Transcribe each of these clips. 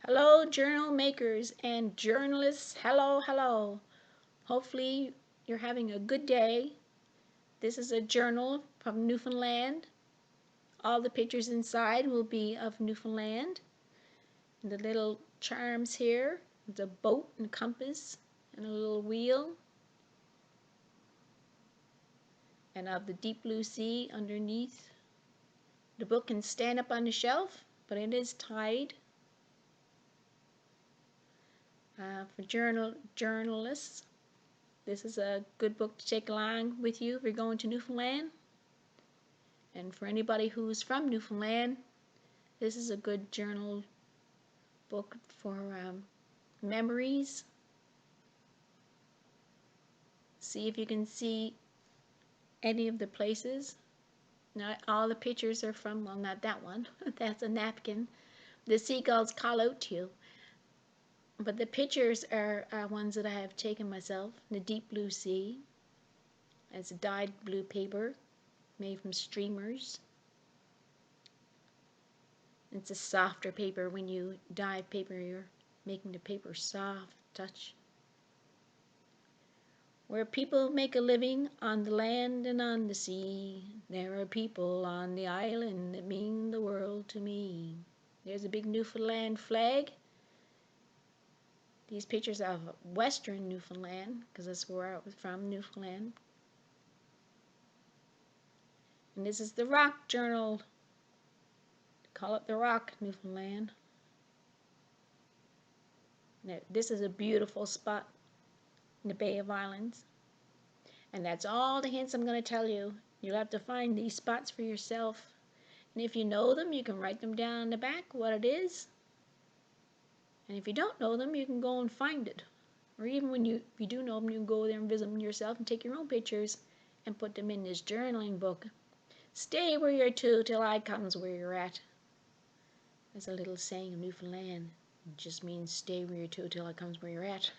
Hello, journal makers and journalists. Hello, hello. Hopefully, you're having a good day. This is a journal from Newfoundland. All the pictures inside will be of Newfoundland. The little charms here, the boat and compass and a little wheel, and of the deep blue sea underneath. The book can stand up on the shelf, but it is tied. For journalists, this is a good book to take along with you if you're going to Newfoundland. And for anybody who's from Newfoundland, this is a good journal book for memories. See if you can see any of the places. Not all the pictures are from, well, not that one. That's a napkin. The seagulls call out to you. But the pictures are ones that I have taken myself. The deep blue sea. It's dyed blue paper made from streamers. It's a softer paper. When you dye paper, you're making the paper soft touch. Where people make a living on the land and on the sea, there are people on the island that mean the world to me. There's a big Newfoundland flag. These pictures of western Newfoundland, because that's where I was from, Newfoundland. And this is the Rock Journal. Call it the Rock, Newfoundland. Now, this is a beautiful spot in the Bay of Islands. And that's all the hints I'm going to tell you. You'll have to find these spots for yourself. And if you know them, you can write them down on the back, what it is. And if you don't know them, you can go and find it. Or even if you do know them, you can go there and visit them yourself and take your own pictures and put them in this journaling book. Stay where you're to till I comes where you're at. There's a little saying in Newfoundland. It just means stay where you're to till I comes where you're at.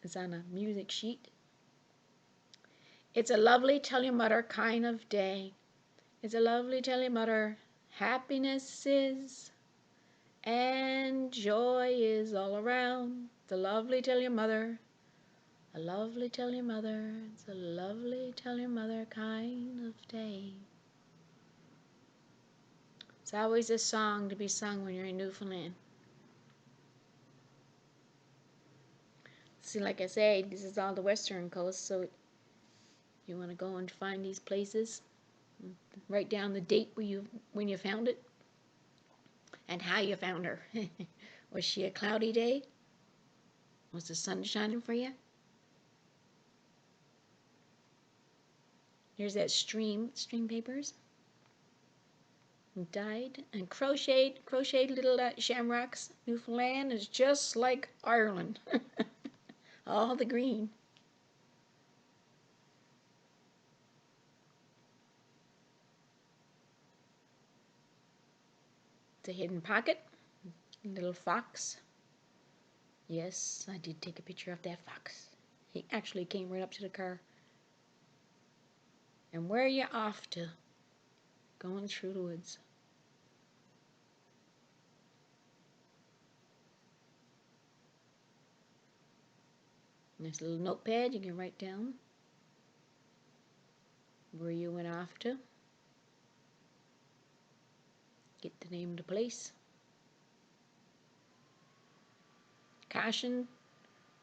It's on a music sheet. It's a lovely tell your mother kind of day. It's a lovely tell your mother happiness is and joy is all around. It's a lovely tell your mother. A lovely tell your mother. It's a lovely tell your mother kind of day. It's always a song to be sung when you're in Newfoundland. See, like I say, this is all the western coast, so you want to go and find these places. Write down the date when you found it and how you found her. Was she a cloudy day? Was the sun shining for you? Here's that stream papers. Dyed and crocheted little shamrocks. Newfoundland is just like Ireland. All the green. It's a hidden pocket. Little fox. Yes, I did take a picture of that fox. He actually came right up to the car. And where are you off to? Going through the woods. Nice little notepad you can write down where you went off to. Get the name of the place. Caution,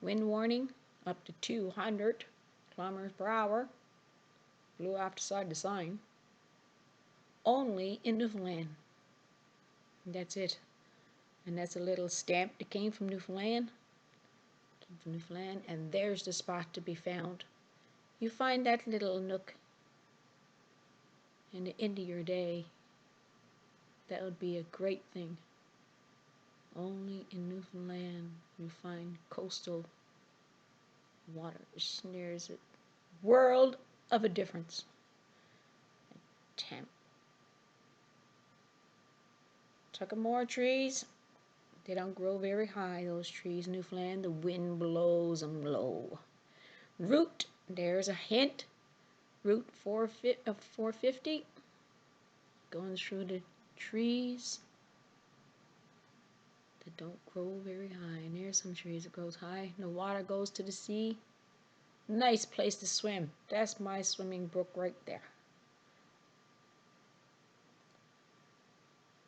wind warning, up to 200 kilometers per hour. Blew off the side of the sign. Only in Newfoundland. And that's it. And that's a little stamp that came from Newfoundland. And there's the spot to be found. You find that little nook in the end of your day. That would be a great thing. Only in Newfoundland you find coastal waters. There's a world of a difference. Sycamore trees, they don't grow very high, those trees in Newfoundland. The wind blows them low. Route, there's a hint. Route 450, going through the trees. don't grow very high. And there's some trees that grows high. The water goes to the sea. Nice place to swim. That's my swimming brook right there.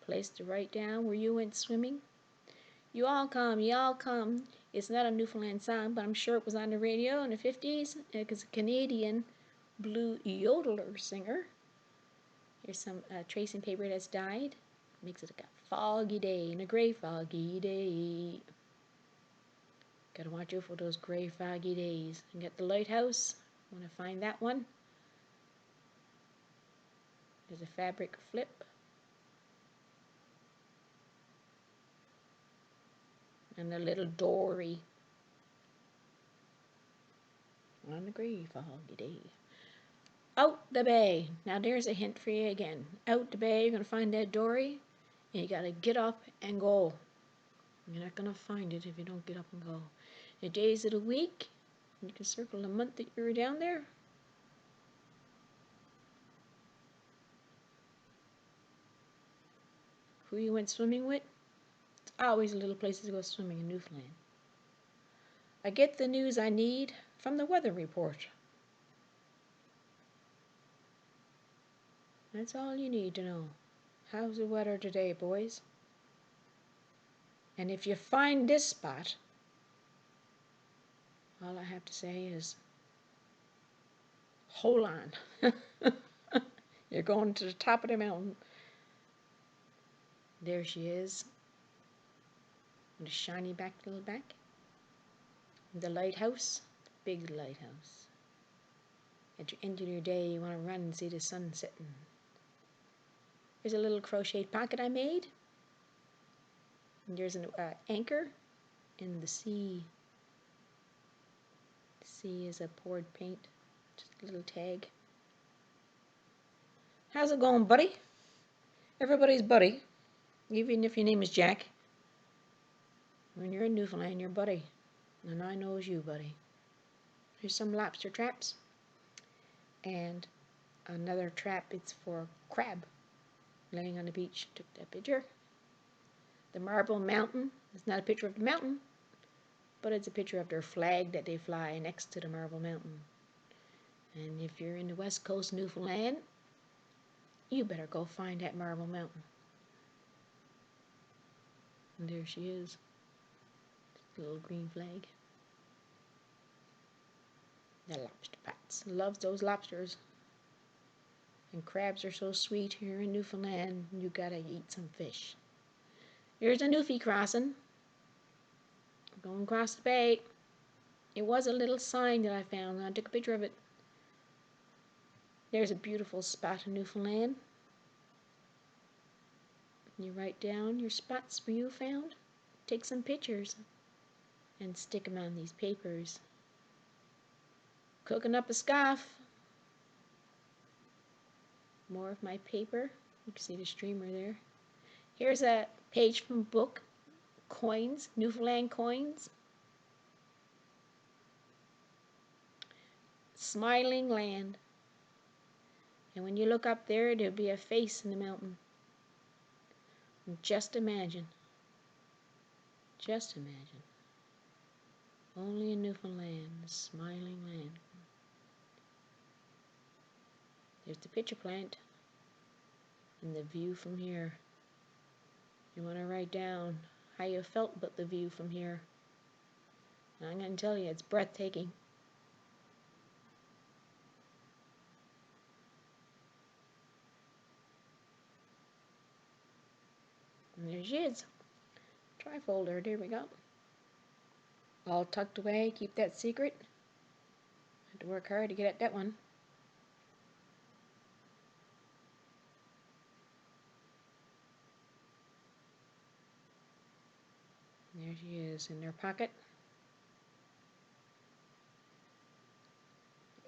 Place to write down where you went swimming. You all come, you all come. It's not a Newfoundland song, but I'm sure it was on the radio in the 50s. It's a Canadian blue yodeler singer. Here's some tracing paper that's dyed. Makes it a foggy day and a gray foggy day. Gotta watch out for those gray foggy days. And get the lighthouse. Want to find that one? There's a fabric flip. And a little dory. On the gray foggy day. Out the bay. Now there's a hint for you again. Out the bay, you're going to find that dory. And you got to get up and go. You're not going to find it if you don't get up and go. The days of the week, you can circle the month that you were down there. Who you went swimming with. It's always a little place to go swimming in Newfoundland. I get the news I need from the weather report. That's all you need to know. How's the weather today, boys? And if you find this spot, all I have to say is, hold on. You're going to the top of the mountain. There she is. With a shiny little back. The lighthouse. Big lighthouse. At the end of your day, you want to run and see the sun setting. There's a little crocheted pocket I made. And there's an anchor in the sea. The sea is a poured paint. Just a little tag. How's it going, buddy? Everybody's buddy. Even if your name is Jack. When you're in Newfoundland, you're buddy. And I knows you, buddy. Here's some lobster traps. And another trap, it's for crab. Laying on the beach, took that picture. The Marble Mountain, it's not a picture of the mountain, but it's a picture of their flag that they fly next to the Marble Mountain. And if you're in the west coast of Newfoundland, you better go find that Marble Mountain. And there she is, the little green flag. The lobster pots, loves those lobsters. And crabs are so sweet here in Newfoundland, you gotta eat some fish. Here's a Newfie crossing. Going across the bay. It was a little sign that I found, and I took a picture of it. There's a beautiful spot in Newfoundland. You write down your spots where you found. Take some pictures and stick them on these papers. Cooking up a scarf. More of my paper. You can see the streamer there. Here's a page from a book. Coins, Newfoundland coins. Smiling land. And when you look up there, there'll be a face in the mountain. And just imagine. Just imagine. Only in Newfoundland, the smiling land. There's the pitcher plant. And the view from here. You want to write down how you felt about the view from here. And I'm going to tell you, it's breathtaking. And there she is. Trifolder, there we go. All tucked away, keep that secret. Had to work hard to get at that one. There she is in her pocket.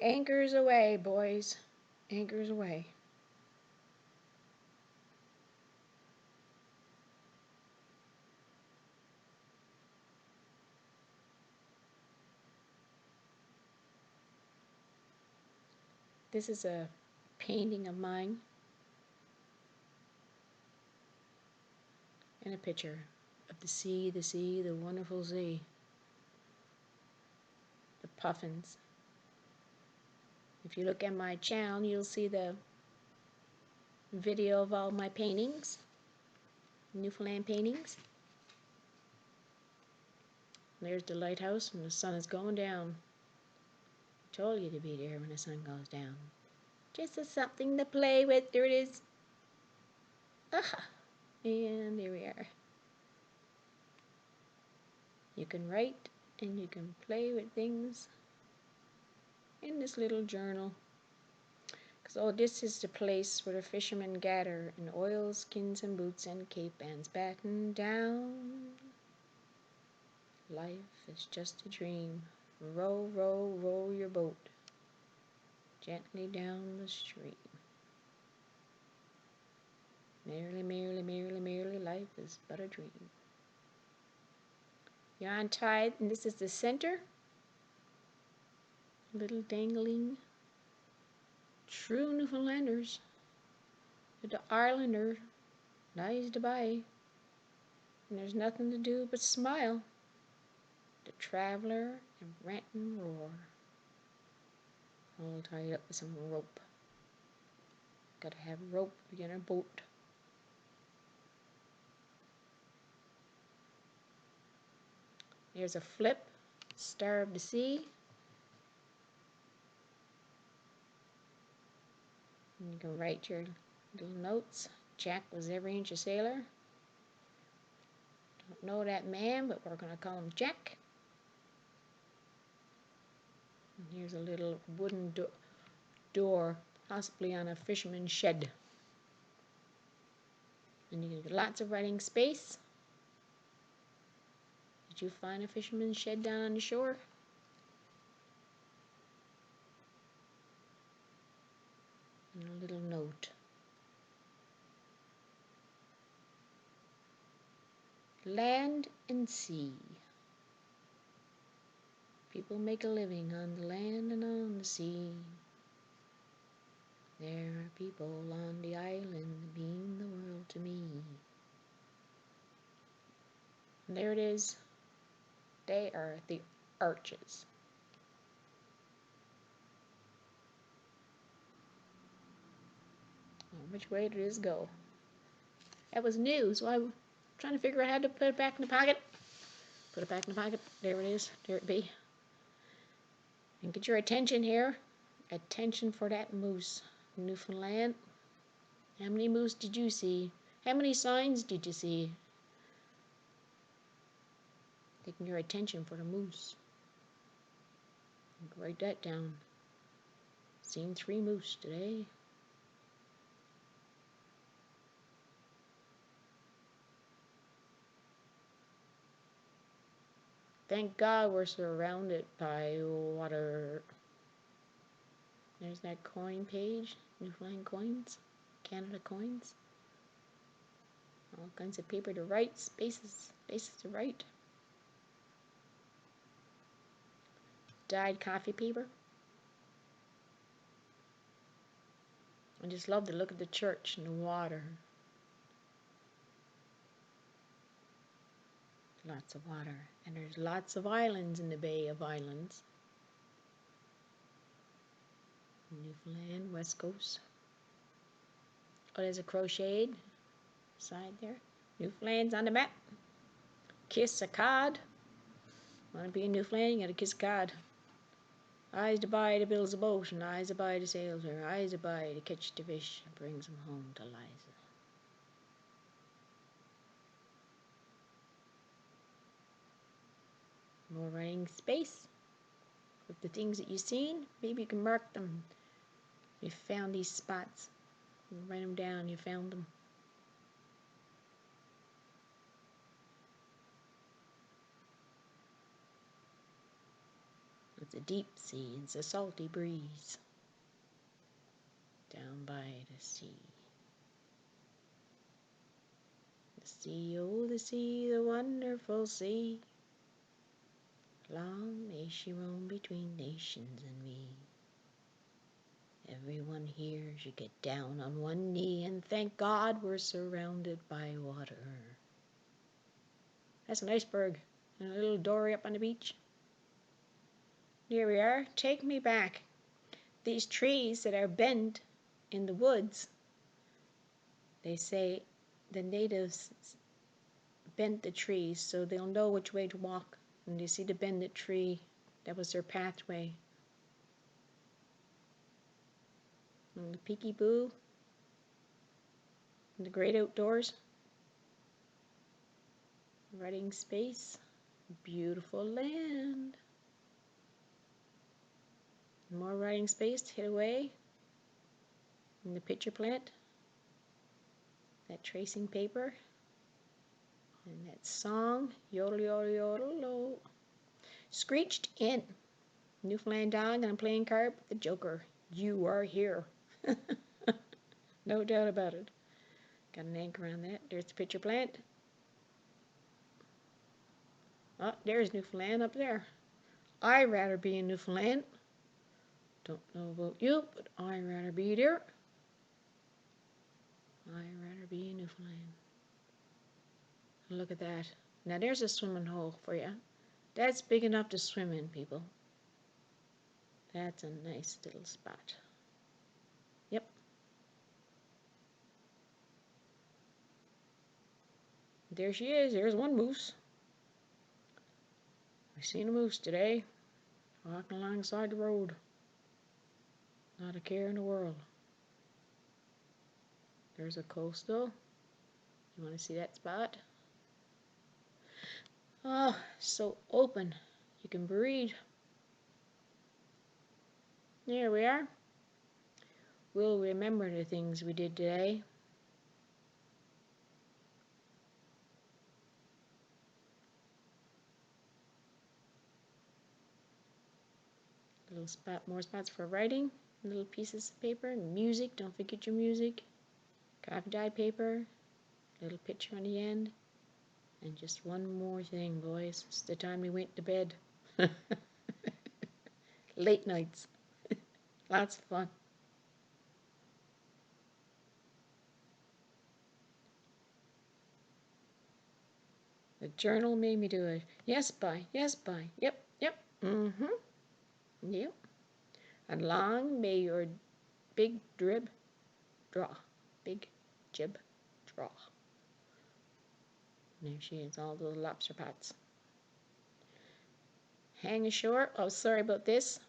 Anchors away, boys. Anchors away. This is a painting of mine. And a picture of the sea, the wonderful sea. The puffins. If you look at my channel, you'll see the video of all my paintings, Newfoundland paintings. There's the lighthouse and the sun is going down. I told you to be there when the sun goes down. Just as something to play with. There it is. Aha! And there we are. You can write and you can play with things in this little journal. So this is the place where the fishermen gather in oilskins and boots and cape bands battened down. Life is just a dream. Row, row, row your boat gently down the stream. Merrily, merrily, merrily, merrily, life is but a dream. You're on tide, and this is the center. Little dangling true Newfoundlanders. The Islander lies to buy, and there's nothing to do but smile. The traveler and rant and roar, all tied up with some rope. Gotta have rope to get on a boat. There's a flip, Star of the Sea. And you can write your little notes. Jack was every inch a sailor. Don't know that man, but we're gonna call him Jack. And here's a little wooden door, possibly on a fisherman's shed. And you get lots of writing space. Did you find a fisherman's shed down on the shore? And a little note. Land and sea. People make a living on the land and on the sea. There are people on the island that mean the world to me. And there it is. They are the arches. Well, which way did this go? That was new, so I'm trying to figure out how to put it back in the pocket. Put it back in the pocket. There it is. There it be. And get your attention here. Attention for that moose. Newfoundland. How many moose did you see? How many signs did you see? Taking your attention for the moose. Write that down. Seen 3 moose today. Thank God we're surrounded by water. There's that coin page. Newfoundland coins. Canada coins. All kinds of paper to write. Spaces to write. Dyed coffee paper. I just love to look at the church and the water. Lots of water. And there's lots of islands in the Bay of Islands. Newfoundland, West Coast. Oh, there's a crocheted side there. Newfoundland's on the map. Kiss a cod. Want to be a Newfoundland, you gotta kiss a cod. Eyes to buy to build a boat, and eyes to buy to sail her. Eyes to buy to catch the fish and brings them home to Liza. More writing space with the things that you've seen. Maybe you can mark them. You found these spots. You write them down. You found them. It's a deep sea. It's a salty breeze down by the sea. The sea, oh the sea, the wonderful sea. Long may she roam between nations and me. Everyone here should get down on one knee and thank God we're surrounded by water. That's an iceberg. And a little dory up on the beach. Here we are. Take me back. These trees that are bent in the woods, they say the natives bent the trees so they'll know which way to walk. And you see the bended tree, that was their pathway. And the peekaboo, and the great outdoors, writing space, beautiful land. More writing space, hit away. And the picture plant, that tracing paper, and that song, yodel, yodel, yodel, yodel. Screeched in. Newfoundland dog, and I'm playing card with the Joker. You are here. No doubt about it. Got an anchor on that. There's the picture plant. Oh, there's Newfoundland up there. I'd rather be in Newfoundland. Don't know about you, but I'd rather be there. I'd rather be in Newfoundland. Look at that. Now there's a swimming hole for you. That's big enough to swim in, people. That's a nice little spot. Yep. There she is. There's one moose. I seen a moose today, walking alongside the road. Not a care in the world. There's a coastal. You want to see that spot? Oh, so open. You can breathe. There we are. We'll remember the things we did today. Little spot, more spots for writing. Little pieces of paper. Music, don't forget your music. Coffee dyed paper. Little picture on the end. And just one more thing, boys. It's the time we went to bed. Late nights. Lots of fun. The journal made me do it. Yes, bye. Yes, bye. Yep, yep. Mm-hmm. Yep. And long may your big drib draw. Big jib draw. There she is, all those lobster pots. Hang ashore. Oh, sorry about this,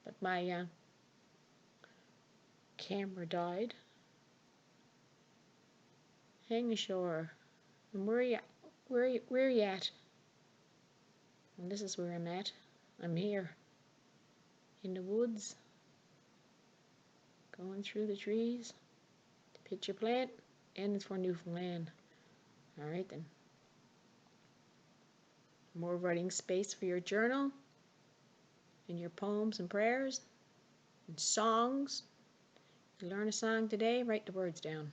but my camera died. Hang ashore. And where are you at? Where are you at? And this is where I'm at. I'm here. In the woods. Going through the trees. The picture plant. And it's for Newfoundland. Alright then. More writing space for your journal. And your poems and prayers. And songs. You learn a song today, write the words down.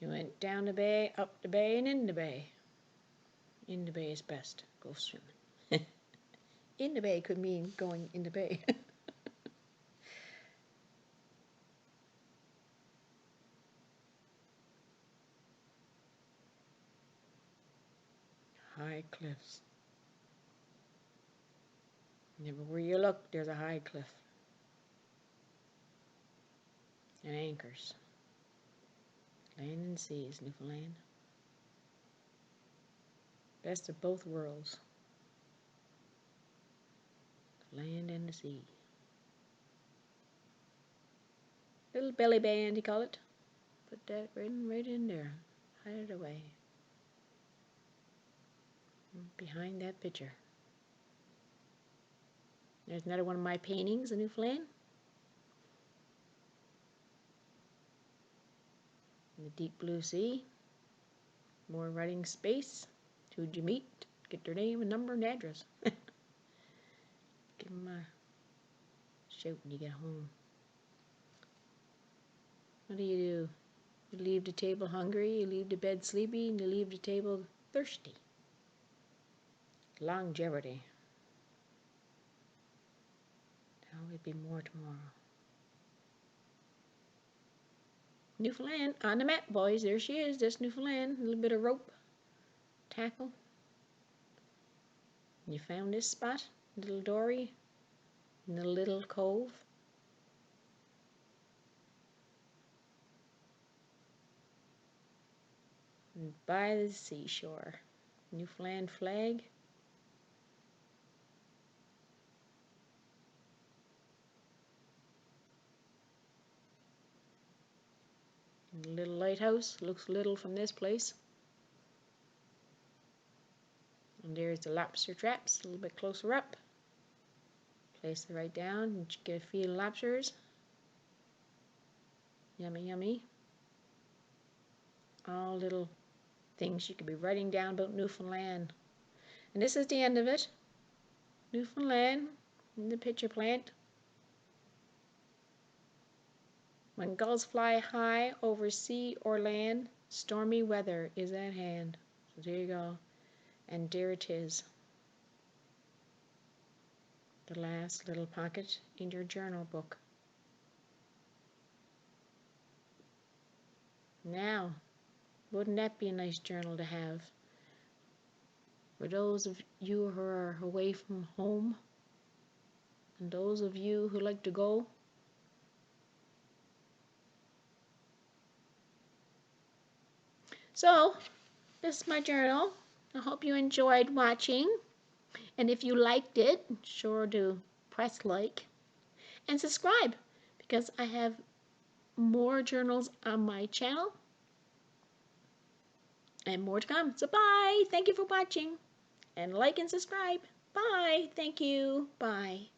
You went down the bay, up the bay, and in the bay. In the bay is best. Go swimming. In the bay could mean going in the bay. High cliffs. Everywhere you look, there's a high cliff. And anchors. Land and seas, Newfoundland. Best of both worlds. The land and the sea. Little belly band, you call it. Put that right in there. Hide it away. Behind that picture. There's another one of my paintings of Newfoundland. In the deep blue sea. More writing space. Who'd you meet? Get their name and number and address. Give them a shout when you get home. What do? You leave the table hungry, you leave the bed sleepy, and you leave the table thirsty. Longevity. There will be more tomorrow. Newfoundland on the map, boys. There she is. That's Newfoundland. A little bit of rope. Tackle. You found this spot, little dory, in the little cove. And by the seashore. Newfoundland flag. And the little lighthouse looks little from this place. And there's the lobster traps a little bit closer up. Place it right down and get a feed of lobsters. Yummy, yummy. All little things you could be writing down about Newfoundland. And this is the end of it. Newfoundland in the pitcher plant. When gulls fly high over sea or land, stormy weather is at hand. So there you go. And there it is. The last little pocket in your journal book. Now, wouldn't that be a nice journal to have? For those of you who are away from home, and those of you who like to go, so this is my journal. I hope you enjoyed watching, and if you liked it, sure to press like and subscribe, because I have more journals on my channel and more to come. So bye. Thank you for watching, and like and subscribe. Bye. Thank you. Bye.